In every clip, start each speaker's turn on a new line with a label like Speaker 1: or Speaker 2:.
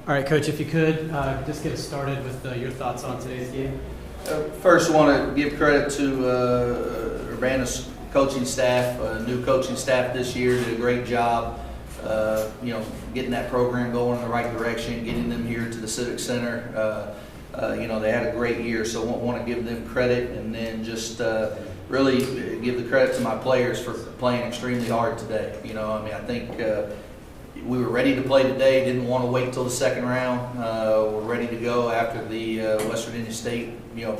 Speaker 1: All right, Coach, if you could just get us started with your thoughts on today's game.
Speaker 2: First, I want to give credit to Urbana's coaching staff, new coaching staff this year. Did a great job, getting that program going in the right direction, getting them here to the Civic Center. They had a great year, so I want to give them credit, and then just really give the credit to my players for playing extremely hard today. I think we were ready to play today, didn't want to wait till the second round. We're ready to go after the West Virginia State,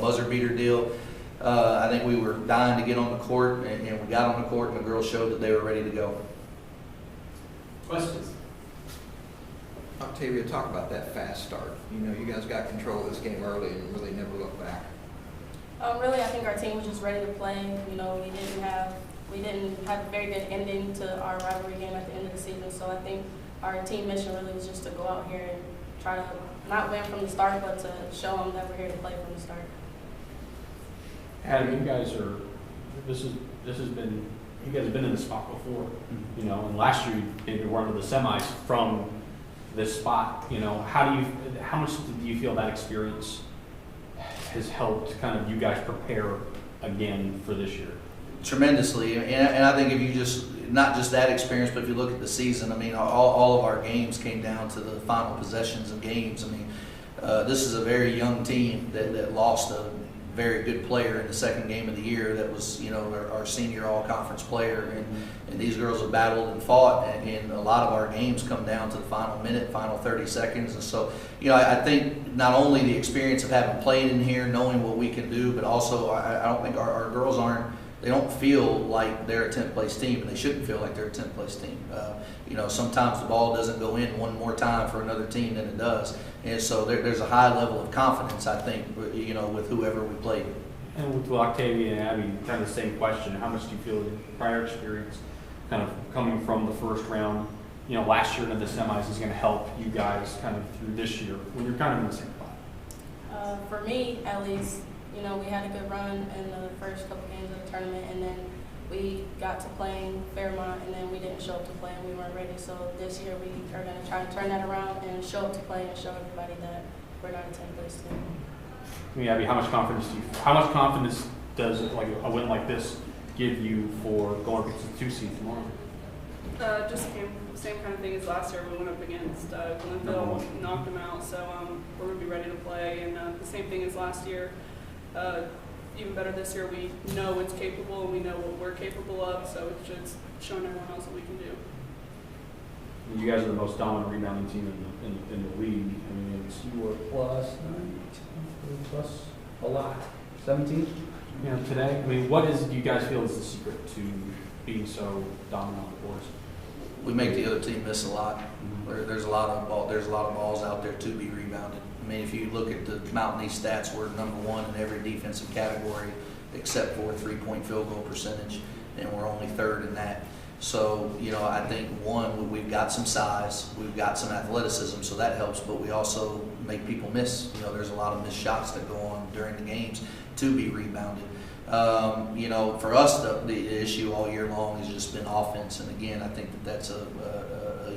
Speaker 2: buzzer beater deal. I think we were dying to get on the court, and we got on the court, and the girls showed that they were ready to go.
Speaker 1: Questions?
Speaker 3: Octavia, talk about that fast start. You guys got control of this game early and really never looked back.
Speaker 4: Really, I think our team was just ready to play. We didn't have a very good ending to our rivalry game at the end of the season. So I think our team mission really was just to go out here and try to not win from the start, but to show them that we're here to play from the start.
Speaker 5: Adam, you guys have been in this spot before, and last year you were into the semis from this spot. How much do you feel that experience has helped kind of you guys prepare again for this year?
Speaker 2: Tremendously, and I think if you not just that experience, but if you look at the season, all of our games came down to the final possessions of games. This is a very young team that lost a very good player in the second game of the year that was, our senior all-conference player, and these girls have battled and fought, and a lot of our games come down to the final minute, final 30 seconds, and so, I think not only the experience of having played in here, knowing what we can do, but also I don't think our girls they don't feel like they're a 10th place team, and they shouldn't feel like they're a 10th place team. Sometimes the ball doesn't go in one more time for another team than it does. And so there's a high level of confidence, I think, with whoever we played.
Speaker 5: And with Octavia and Abby, kind of the same question. How much do you feel the prior experience kind of coming from the first round, last year into the semis is going to help you guys kind of through this year when you're kind of in the same spot?
Speaker 4: For me, at least, we had a good run in the first couple games of the tournament, and then we got to playing Fairmont, and then we didn't show up to play, and we weren't ready. So this year we are going to try and turn that around and show up to play and show everybody that we're not a 10th place team.
Speaker 5: Abby, how much confidence does a win like this give you for going against the 2 seed tomorrow?
Speaker 6: Just the same kind of thing as last year. We went up against Glenville, knocked them out, so we're going to be ready to play. And the same thing as last year. Even better this year, we know it's capable and we know what we're capable of, so it's just showing everyone else what we can do.
Speaker 5: You guys are the most dominant rebounding team in the league. You were plus a lot. 17? Today. What do you guys feel is the secret to being so dominant on the boards?
Speaker 2: We make the other team miss a lot. There's a lot of balls out there to be rebounded. If you look at the Mountain East stats, we're number one in every defensive category except for 3-point field goal percentage, and we're only third in that. So, I think, one, we've got some size, we've got some athleticism, so that helps, but we also make people miss. There's a lot of missed shots that go on during the games to be rebounded. For us, the issue all year long has just been offense, and again, I think that's a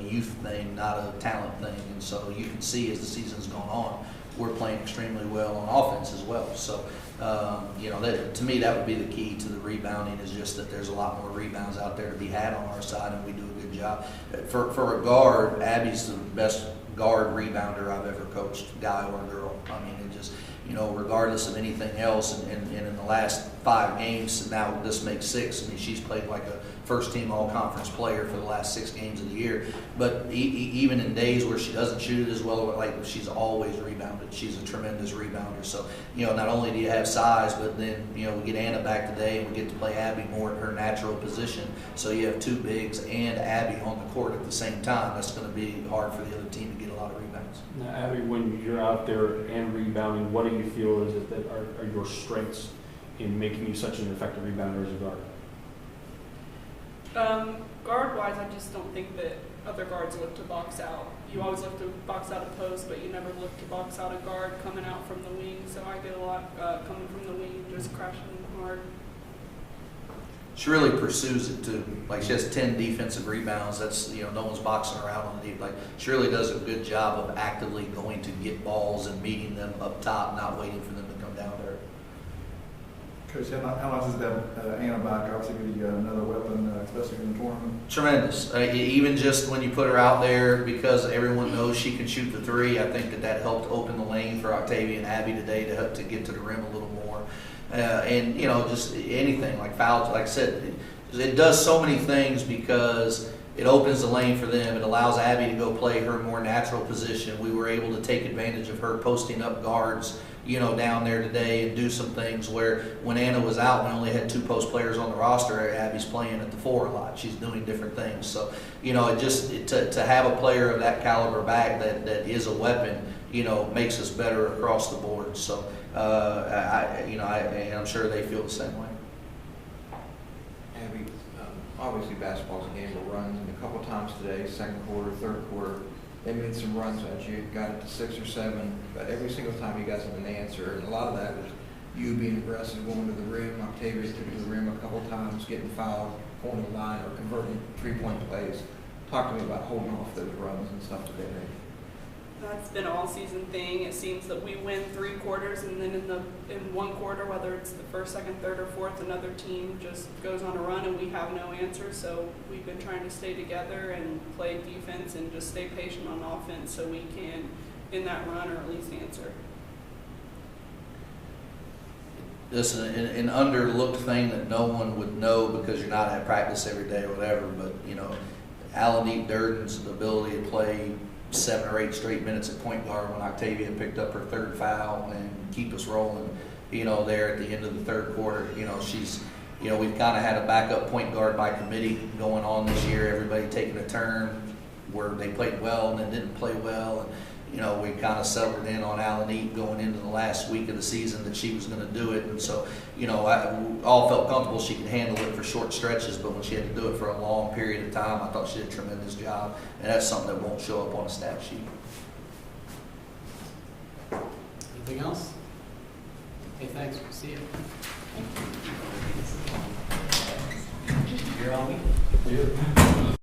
Speaker 2: youth thing, not a talent thing, and so you can see as the season's gone on, we're playing extremely well on offense as well. So, to me, that would be the key to the rebounding, is just that there's a lot more rebounds out there to be had on our side, and we do a good job. For a guard, Abby's the best guard rebounder I've ever coached, guy or girl. It just, regardless of anything else, and in the last 5 games, now this makes 6, she's played like a first-team all-conference player for the last 6 games of the year. But even in days where she doesn't shoot it as well, she's always rebounded. She's a tremendous rebounder. So, not only do you have size, but then, we get Anna back today, and we get to play Abby more in her natural position. So you have 2 bigs and Abby on the court at the same time. That's going to be hard for the other team to get a lot of rebounds.
Speaker 5: Now, Abby, when you're out there and rebounding, what do you feel are your strengths in making you such an effective rebounder as a guard?
Speaker 6: Guard-wise, I just don't think that other guards look to box out. You always look to box out a post, but you never look to box out a guard coming out from the wing. So I get a lot coming from the wing, just crashing hard.
Speaker 2: she really pursues it too. Like she has 10 defensive rebounds. That's, you know, no one's boxing around on the deep. Like she really does a good job of actively going to get balls and meeting them up top, not waiting for them to come down there.
Speaker 7: Coach, how much is that Anna back? Obviously, you got another weapon, especially in the tournament.
Speaker 2: Tremendous. Even just when you put her out there, because everyone knows she can shoot the three, I think that helped open the lane for Octavia and Abby today to get to the rim a little more. And, you know, just anything like fouls, like I said, it does so many things because it opens the lane for them. It allows Abby to go play her more natural position. We were able to take advantage of her posting up guards, you know, down there today and do some things where when Anna was out, we only had 2 post players on the roster. Abby's playing at the 4 a lot. She's doing different things. So, you know, to have a player of that caliber back that is a weapon, you know, makes us better across the board. So, and I'm sure they feel the same way.
Speaker 3: Abby, obviously basketball's a game of runs, and a couple times today, second quarter, third quarter, they made some runs as you got it to 6 or 7, but every single time you guys had an answer, and a lot of that was you being aggressive, going to the rim. Octavia took it to the rim a couple times, getting fouled, going to the line, or converting 3-point plays. Talk to me about holding off those runs and stuff that they made.
Speaker 6: That's been an all-season thing. It seems that we win 3 quarters, and then in one quarter, whether it's the first, second, third, or fourth, another team just goes on a run, and we have no answer. So we've been trying to stay together and play defense, and just stay patient on offense, so we can in that run or at least answer.
Speaker 2: This is an underlooked thing that no one would know because you're not at practice every day or whatever. But you know, Alanite Durden's ability to play 7 or 8 straight minutes at point guard when Octavia picked up her 3rd foul and keep us rolling, you know, there at the end of the 3rd quarter. You know, she's, you know, we've kind of had a backup point guard by committee going on this year, everybody taking a turn where they played well and then didn't play well. And, you know, we kind of settled in on Alanite going into the last week of the season that she was going to do it. And so, you know, we all felt comfortable she could handle it for short stretches, but when she had to do it for a long period of time, I thought she did a tremendous job. And that's something that won't show up on a stat sheet.
Speaker 1: Anything else? Okay, thanks. We'll see you. You're on me.